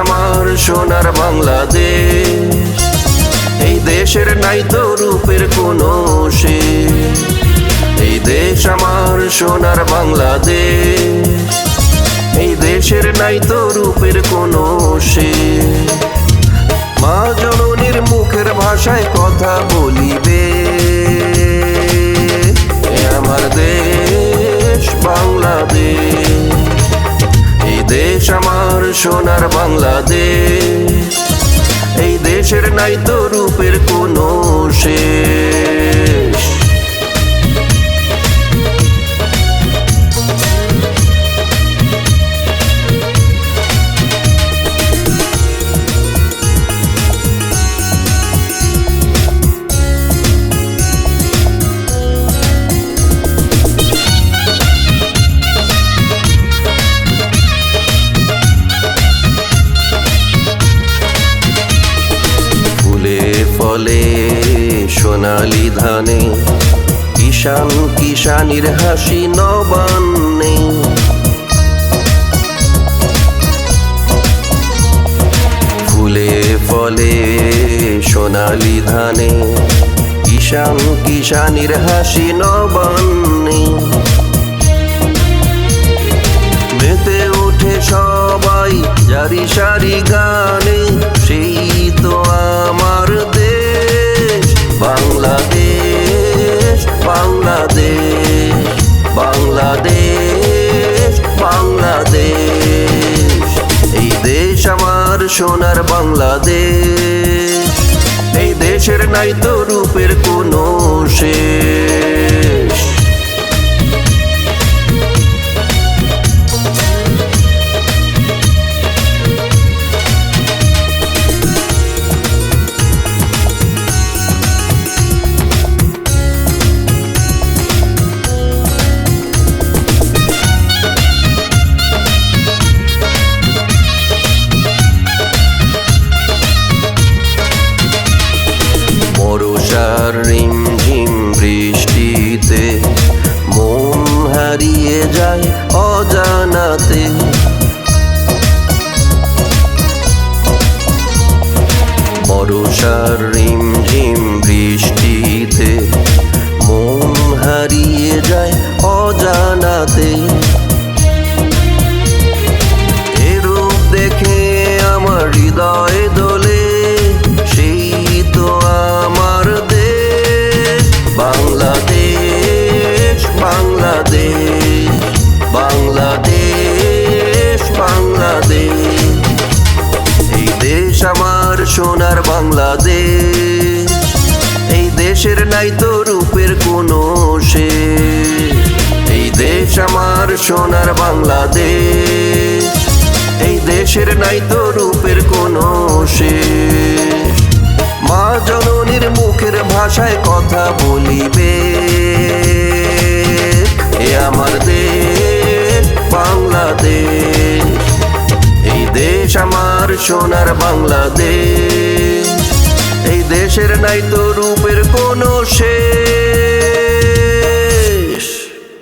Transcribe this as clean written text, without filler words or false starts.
আমার সোনার বাংলাদেশ, এই দেশের নাই তো রূপের কোনো শেষ। এই দেশ আমার সোনার বাংলাদেশ, এই দেশের নাই তো রূপের কোনো শেষ। মা জননীর মুখের ভাষায় কথা বলিবে, এ আমার দেশ বাংলাদেশ। এই দেশ আমার সোনার বাংলাদেশ, এই দেশের নাই তো রূপের কোনো শেষ। ফলে সোনালি ধানে কিষান কিষানির হাসি নবান্নে। ফুলে ফলে সোনালি ধানে কিষান কিষানির হাসি নবান্নে। মেতে ওঠে সবাই জারি সারি গানে, সেই তো আমার দেশ বাংলাদেশ। বাংলাদেশ বাংলাদেশ বাংলাদেশ, এই দেশ আমার সোনার বাংলাদেশ, এই দেশের নাই তো রূপের কোনো শেষ। বর্ষার রিমঝিম বৃষ্টিতে মন হারিয়ে যায় অজানাতে। বর্ষার রিমঝিম বৃষ্টিতে মন হারিয়ে যায় অজানাতে। এরূপ দেখে আমার হৃদয় দোলে, সেই তো আমার দেশ বাংলাদেশ। বাংলাদেশ বাংলাদেশ বাংলাদেশ, এই দেশ আমার সোনার বাংলাদেশ, এই দেশের নাই তো রূপের কোনো শেষ। এই দেশ আমার সোনার বাংলাদেশ, এই দেশের নাই তো রূপের কোনো শেষ। মা জননীর মুখের ভাষায় কথা বলিবে, এ আমার দেশ বাংলাদেশ। এই দেশ আমার সোনার বাংলাদেশ, এই দেশের নাই তো রূপের কোনো শেষ।